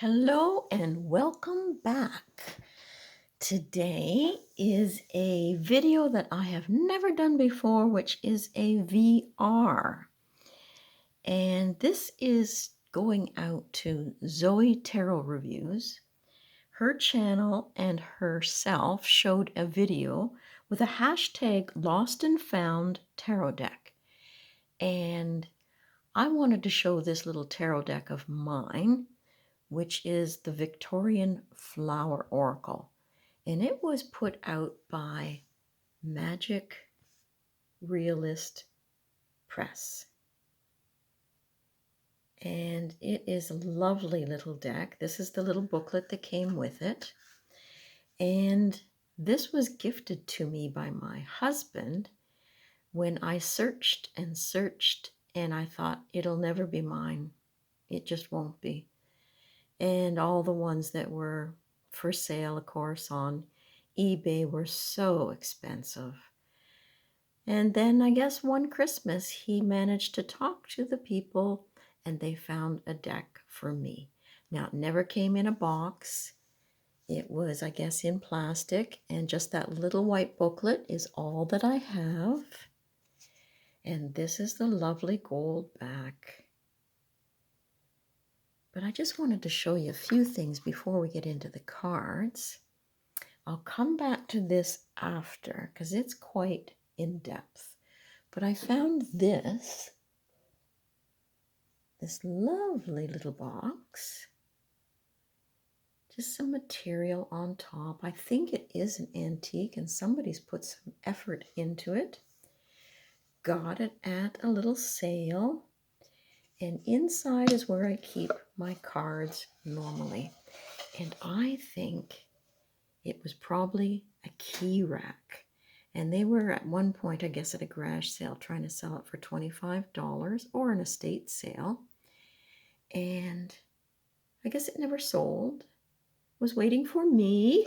Hello and welcome back. Today is a video that I have never done before, which is a VR. And this is going out to Zoey Tarot Reviews. Her channel and herself showed a video with a hashtag Lost and Found Tarot deck. And I wanted to show this little tarot deck of mine, which is the Victorian Flower Oracle. And it was put out by Magic Realist Press. And it is a lovely little deck. This is the little booklet that came with it. And this was gifted to me by my husband when I searched and searched, and I thought, it'll never be mine. It just won't be. And all the ones that were for sale, of course, on eBay were so expensive. And then I guess one Christmas he managed to talk to the people and they found a deck for me. Now, it never came in a box. It was, I guess, in plastic, and just that little white booklet is all that I have. And this is the lovely gold back. But I just wanted to show you a few things before we get into the cards. I'll come back to this after because it's quite in depth. But I found this lovely little box. Just some material on top. I think it is an antique and somebody's put some effort into it. Got it at a little sale. And inside is where I keep my cards normally. And I think it was probably a key rack. And they were at one point, I guess, at a garage sale trying to sell it for $25 or an estate sale. And I guess it never sold. It was waiting for me.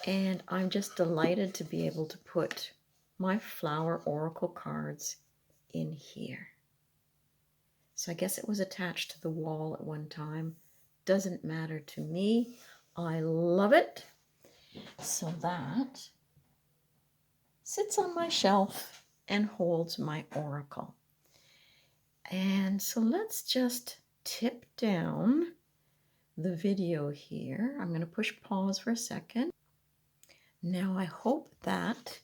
And I'm just delighted to be able to put my Flower Oracle cards in here. So I guess it was attached to the wall at one time. Doesn't matter to me. I love it. So that sits on my shelf and holds my oracle. And so let's just tip down the video here. I'm going to push pause for a second. Now I hope that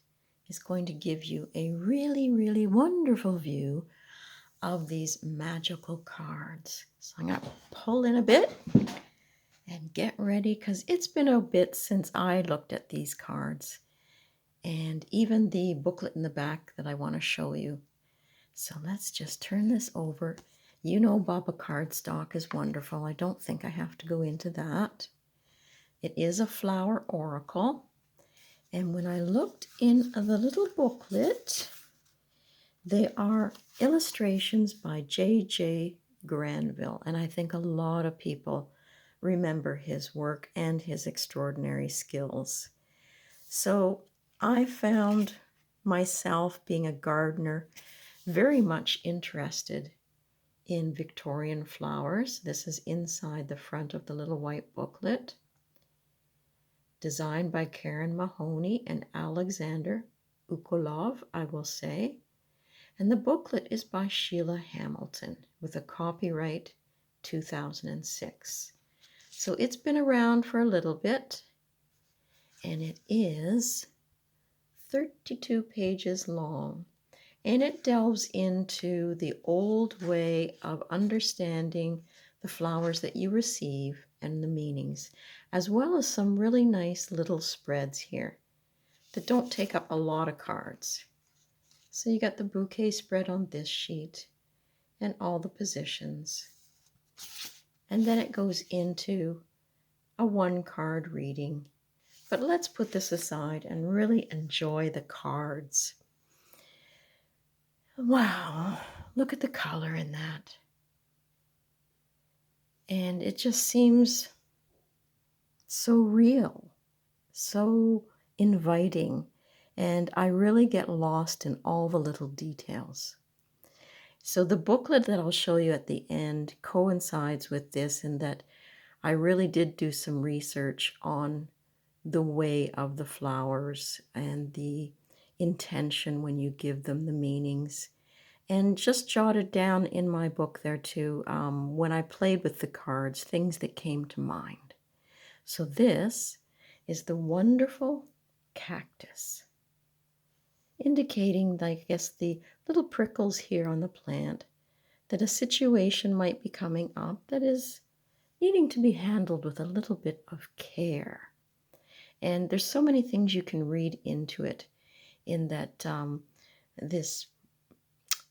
is going to give you a really, really wonderful view of these magical cards. So I'm going to pull in a bit and get ready because it's been a bit since I looked at these cards and even the booklet in the back that I want to show you. So let's just turn this over. You know, Baba cardstock is wonderful. I don't think I have to go into that. It is a flower oracle. And when I looked in the little booklet, they are illustrations by J.J. Granville, and I think a lot of people remember his work and his extraordinary skills. So I found myself, being a gardener, very much interested in Victorian flowers. This is inside the front of the little white booklet, designed by Mahony and Alexandr Ukolov, I will say. And the booklet is by Sheila Hamilton with a copyright 2006. So it's been around for a little bit, and it is 32 pages long. And it delves into the old way of understanding the flowers that you receive and the meanings, as well as some really nice little spreads here that don't take up a lot of cards. So you got the bouquet spread on this sheet and all the positions. And then it goes into a one-card reading. But let's put this aside and really enjoy the cards. Wow, look at the color in that. And it just seems so real, so inviting. And I really get lost in all the little details. So the booklet that I'll show you at the end coincides with this in that I really did do some research on the way of the flowers and the intention when you give them the meanings, and just jotted down in my book there too, when I played with the cards, things that came to mind. So this is the wonderful cactus, indicating, I guess, the little prickles here on the plant, that a situation might be coming up that is needing to be handled with a little bit of care. And there's so many things you can read into it, in that this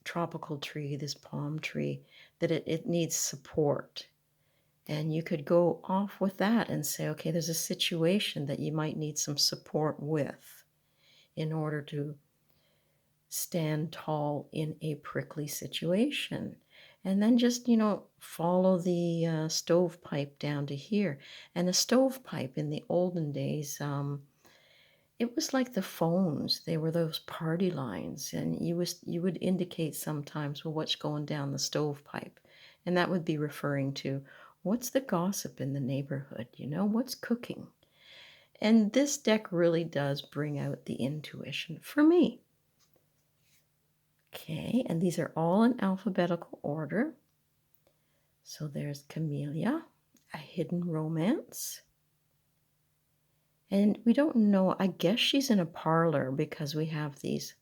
tropical tree, this palm tree, that it needs support. And you could go off with that and say, okay, there's a situation that you might need some support with in order to stand tall in a prickly situation. And then just, follow the stovepipe down to here. And a stovepipe in the olden days, it was like the phones. They were those party lines, and you would indicate sometimes, well, what's going down the stovepipe, and that would be referring to what's the gossip in the neighborhood. What's cooking. And this deck really does bring out the intuition for me. Okay, and these are all in alphabetical order. So there's Camellia, a hidden romance. And we don't know, I guess she's in a parlor because we have these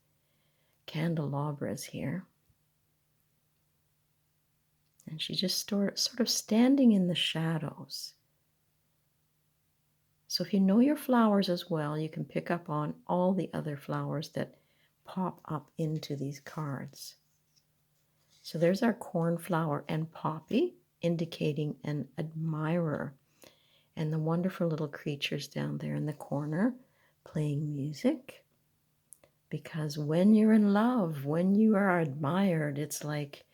candelabras here. And she's just sort of standing in the shadows. So if you know your flowers as well, you can pick up on all the other flowers that pop up into these cards. So there's our cornflower and poppy, indicating an admirer. And the wonderful little creatures down there in the corner playing music. Because when you're in love, when you are admired, it's like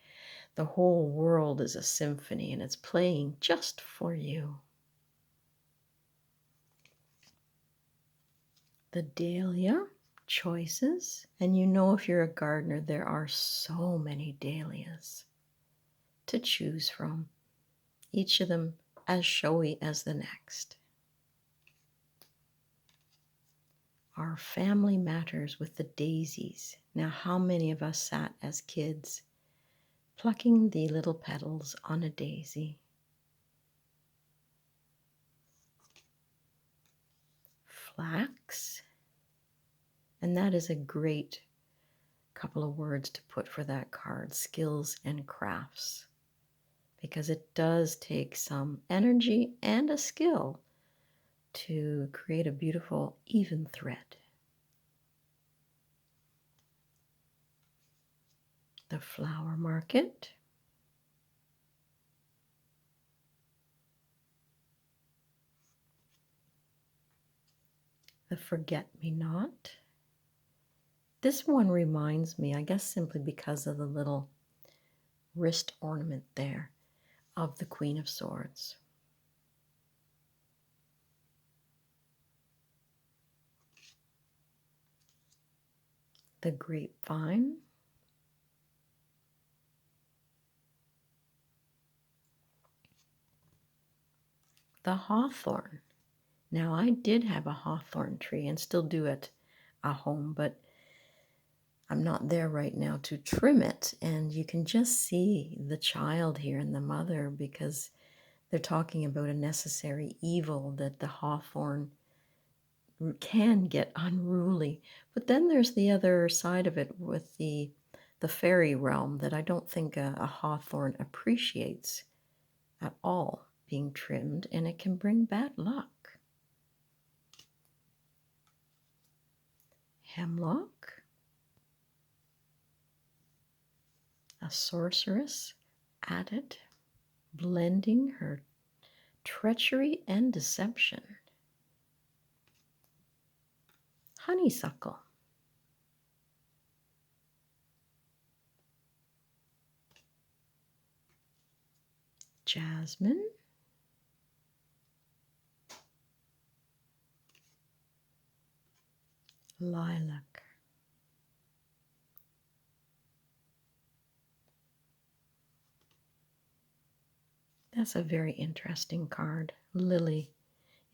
the whole world is a symphony and it's playing just for you. The dahlia, choices. And if you're a gardener, there are so many dahlias to choose from. Each of them as showy as the next. Our family matters with the daisies. Now, how many of us sat as kids plucking the little petals on a daisy? Flax. And that is a great couple of words to put for that card, skills and crafts. Because it does take some energy and a skill to create a beautiful even thread. The flower market. The forget-me-not. This one reminds me, I guess simply because of the little wrist ornament there, of the Queen of Swords. The grapevine. The hawthorn. Now, I did have a hawthorn tree and still do at a home, but I'm not there right now to trim it. And you can just see the child here and the mother, because they're talking about a necessary evil, that the hawthorn can get unruly. But then there's the other side of it with the fairy realm that I don't think a hawthorn appreciates at all, being trimmed, and it can bring bad luck. Hemlock. A sorceress at it, blending her treachery and deception. Honeysuckle. Jasmine. Lilac. That's a very interesting card. Lily.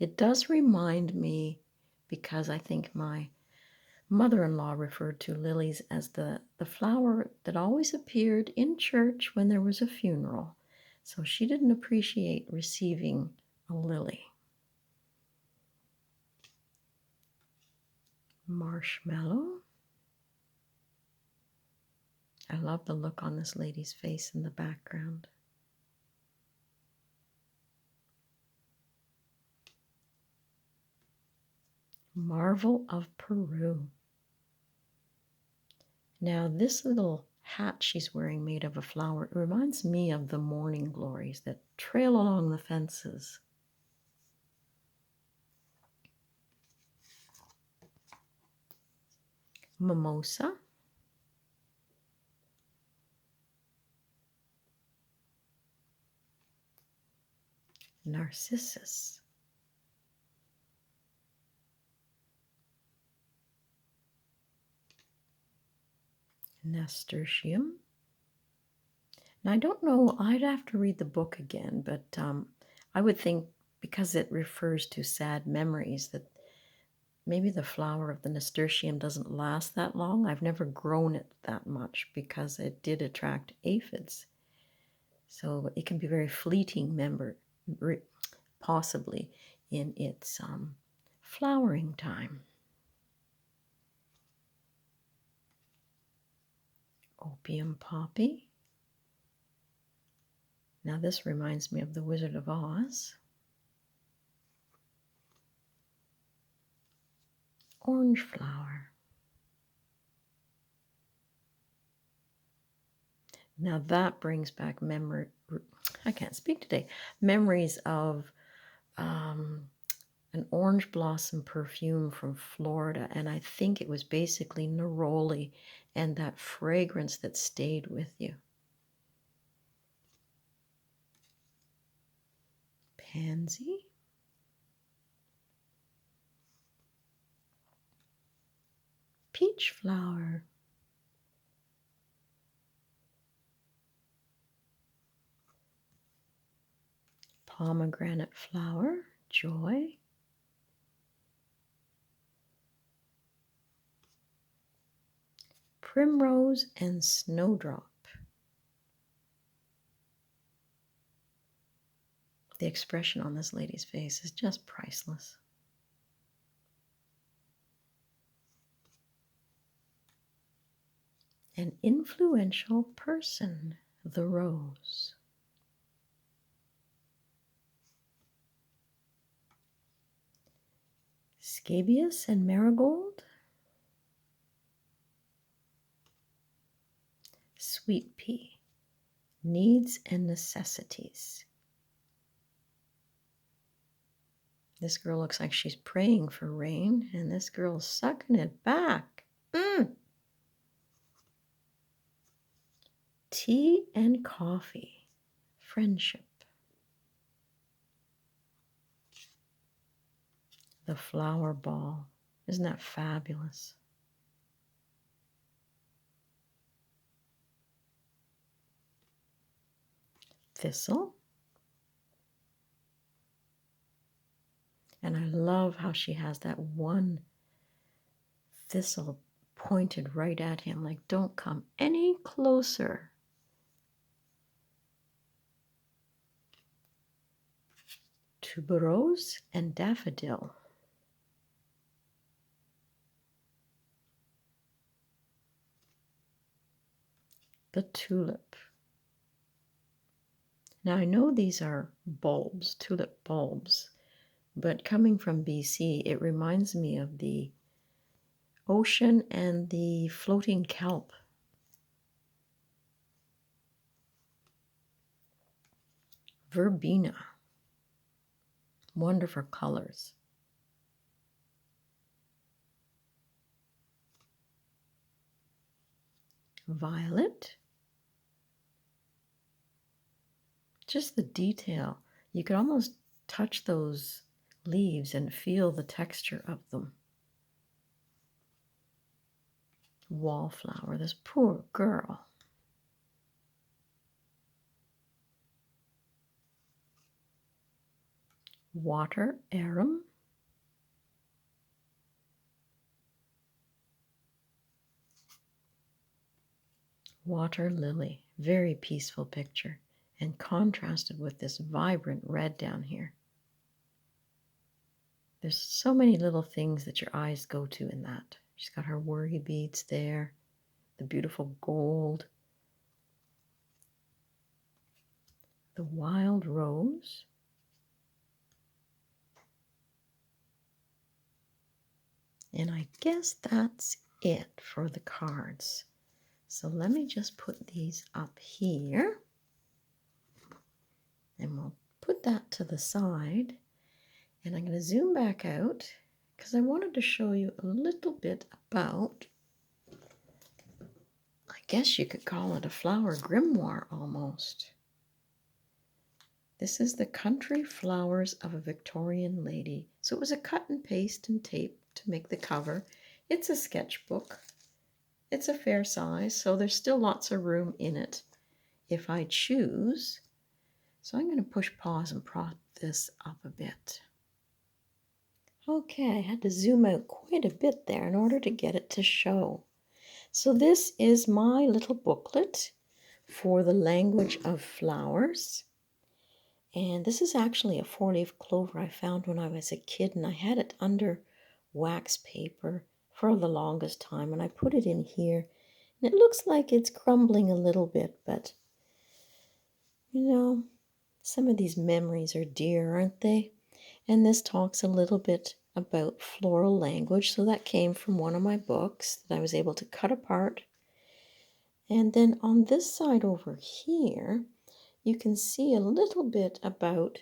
It does remind me, because I think my mother-in-law referred to lilies as the flower that always appeared in church when there was a funeral. So she didn't appreciate receiving a lily. Marshmallow. I love the look on this lady's face in the background. Marvel of Peru. Now this little hat she's wearing made of a flower, it reminds me of the morning glories that trail along the fences. Mimosa. Narcissus. Nasturtium. Now, I don't know, I'd have to read the book again, but I would think because it refers to sad memories that maybe the flower of the nasturtium doesn't last that long. I've never grown it that much because it did attract aphids. So it can be very fleeting, possibly in its flowering time. Opium poppy. Now this reminds me of the Wizard of Oz. Orange flower. Now that brings back I can't speak today. Memories of an orange blossom perfume from Florida, and I think it was basically neroli and that fragrance that stayed with you. Pansy. Peach flower. Pomegranate flower. Joy. Primrose and snowdrop. The expression on this lady's face is just priceless. An influential person, the rose. Scabious and marigold. Sweet pea, needs and necessities. This girl looks like she's praying for rain, and this girl's sucking it back. Tea and coffee, friendship. The flower ball, isn't that fabulous? Thistle. And I love how she has that one thistle pointed right at him, like, don't come any closer. Tuberose and daffodil. The tulip. Now I know these are bulbs, tulip bulbs, but coming from BC, it reminds me of the ocean and the floating kelp. Verbena. Wonderful colors. Violet. Just the detail. You could almost touch those leaves and feel the texture of them. Wallflower, this poor girl. water arum, water lily. Very peaceful picture and contrasted with this vibrant red down here. There's so many little things that your eyes go to in that. She's got her worry beads there, the beautiful gold, the wild rose, and I guess that's it for the cards. So let me just put these up here, and we'll put that to the side. And I'm going to zoom back out because I wanted to show you a little bit about, I guess you could call it a flower grimoire almost. This is the Country Flowers of a Victorian Lady. So it was a cut and paste and tape to make the cover. It's a sketchbook. It's a fair size, so there's still lots of room in it if I choose. So I'm going to push pause and prop this up a bit. Okay, I had to zoom out quite a bit there in order to get it to show. So this is my little booklet for the language of flowers. And this is actually a 4-leaf clover I found when I was a kid, and I had it under wax paper for the longest time, and I put it in here. And it looks like it's crumbling a little bit, but you know, some of these memories are dear, aren't they? And this talks a little bit about floral language. So that came from one of my books that I was able to cut apart. And then on this side over here, you can see a little bit about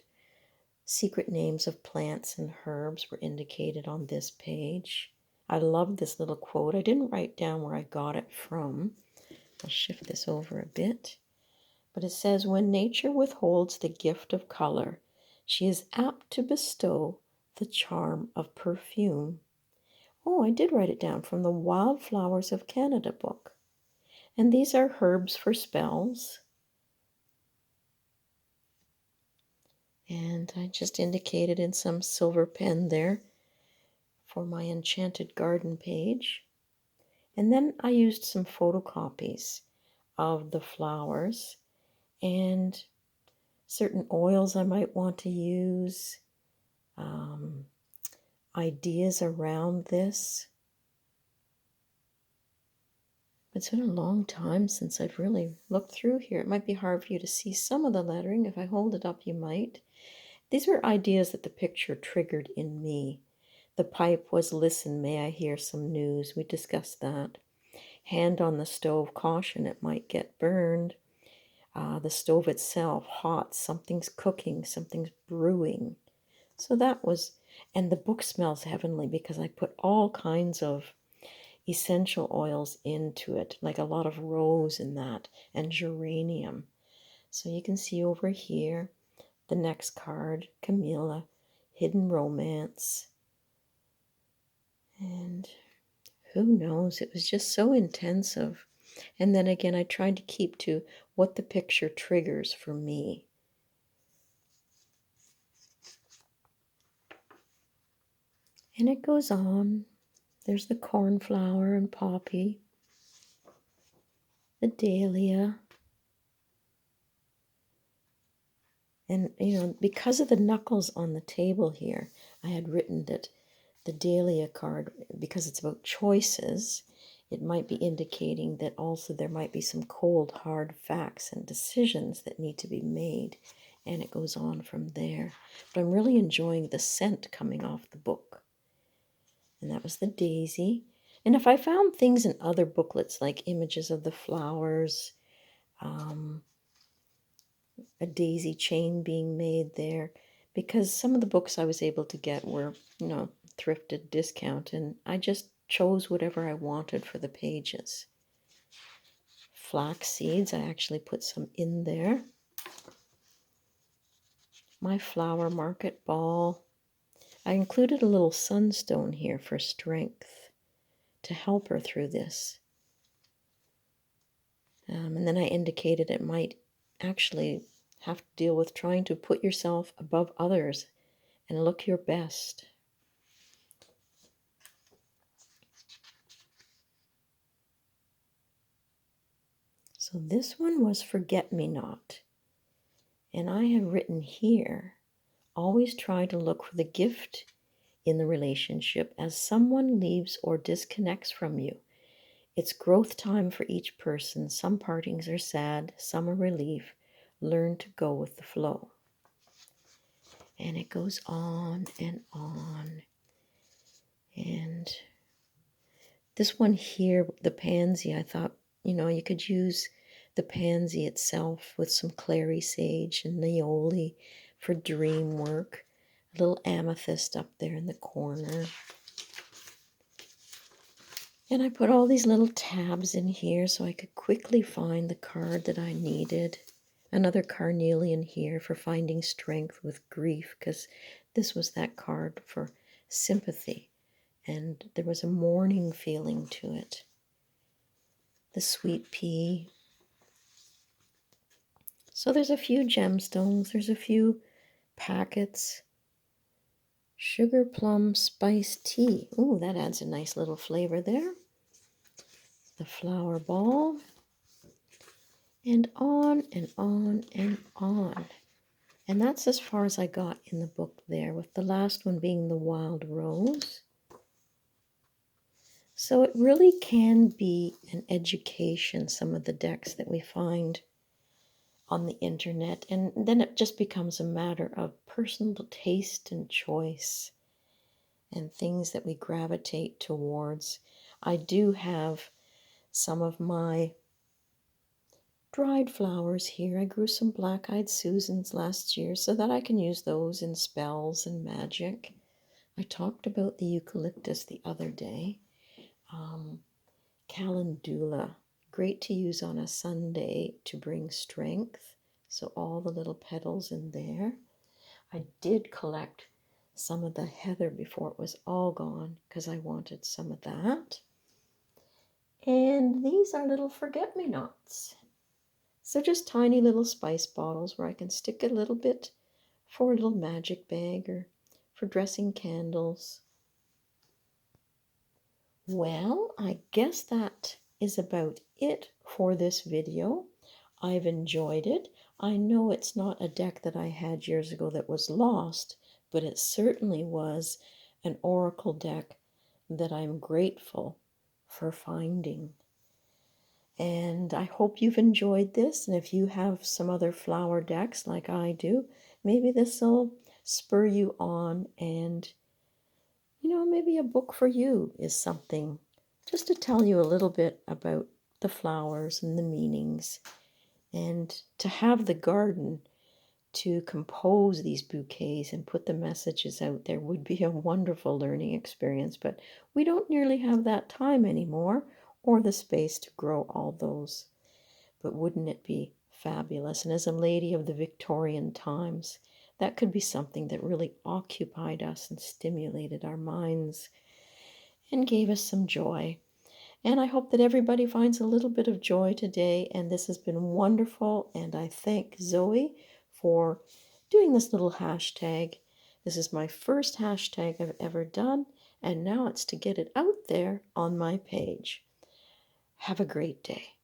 secret names of plants and herbs were indicated on this page. I love this little quote. I didn't write down where I got it from. I'll shift this over a bit. But it says, when nature withholds the gift of color, she is apt to bestow the charm of perfume. Oh, I did write it down from the Wildflowers of Canada book. And these are herbs for spells. And I just indicated in some silver pen there for my Enchanted Garden page. And then I used some photocopies of the flowers and certain oils I might want to use, ideas around this. It's been a long time since I've really looked through here. It might be hard for you to see some of the lettering. If I hold it up, you might. These were ideas that the picture triggered in me. The pipe was, listen, may I hear some news? We discussed that. Hand on the stove, caution, it might get burned. The stove itself, hot, something's cooking, something's brewing. So that was, and the book smells heavenly because I put all kinds of essential oils into it, like a lot of rose in that, and geranium. So you can see over here, the next card, Camilla, Hidden Romance. And who knows, it was just so intensive. And then again, I tried to keep to what the picture triggers for me. And it goes on. There's the cornflower and poppy, the dahlia. And, you know, because of the knuckles on the table here, I had written that the dahlia card, because it's about choices, it might be indicating that also there might be some cold, hard facts and decisions that need to be made. And it goes on from there. But I'm really enjoying the scent coming off the book. And that was the daisy. And if I found things in other booklets, like images of the flowers, a daisy chain being made there, because some of the books I was able to get were, you know, thrifted, discount, and I just chose whatever I wanted for the pages. Flax seeds, I actually put some in there. My flower market ball. I included a little sunstone here for strength to help her through this. And then I indicated it might actually have to deal with trying to put yourself above others and look your best. So this one was Forget Me Not. And I have written here, always try to look for the gift in the relationship as someone leaves or disconnects from you. It's growth time for each person. Some partings are sad, some are relief. Learn to go with the flow. And it goes on and on. And this one here, the pansy, I thought, you could use the pansy itself with some clary sage and nioli for dream work. A little amethyst up there in the corner. And I put all these little tabs in here so I could quickly find the card that I needed. Another carnelian here for finding strength with grief, because this was that card for sympathy. And there was a mourning feeling to it. The sweet pea. So there's a few gemstones, there's a few packets. Sugar plum spice tea. Ooh, that adds a nice little flavor there. The flower ball. And on and on and on. And that's as far as I got in the book there, with the last one being the wild rose. So it really can be an education, some of the decks that we find on the internet, and then it just becomes a matter of personal taste and choice and things that we gravitate towards. I do have some of my dried flowers here. I grew some black-eyed Susans last year so that I can use those in spells and magic. I talked about the eucalyptus the other day. Calendula, great to use on a Sunday to bring strength. So all the little petals in there. I did collect some of the heather before it was all gone because I wanted some of that. And these are little forget-me-nots. So just tiny little spice bottles where I can stick a little bit for a little magic bag or for dressing candles. Well, I guess that is about it for this video. I've enjoyed it. I know it's not a deck that I had years ago that was lost, but it certainly was an oracle deck that I'm grateful for finding. And I hope you've enjoyed this. And if you have some other flower decks like I do, maybe this will spur you on, and maybe a book for you is something just to tell you a little bit about the flowers and the meanings, and to have the garden to compose these bouquets and put the messages out there would be a wonderful learning experience. But we don't nearly have that time anymore or the space to grow all those. But wouldn't it be fabulous? And as a lady of the Victorian times, that could be something that really occupied us and stimulated our minds and gave us some joy. And I hope that everybody finds a little bit of joy today. And this has been wonderful. And I thank Zoey for doing this little hashtag. This is my first hashtag I've ever done. And now it's to get it out there on my page. Have a great day.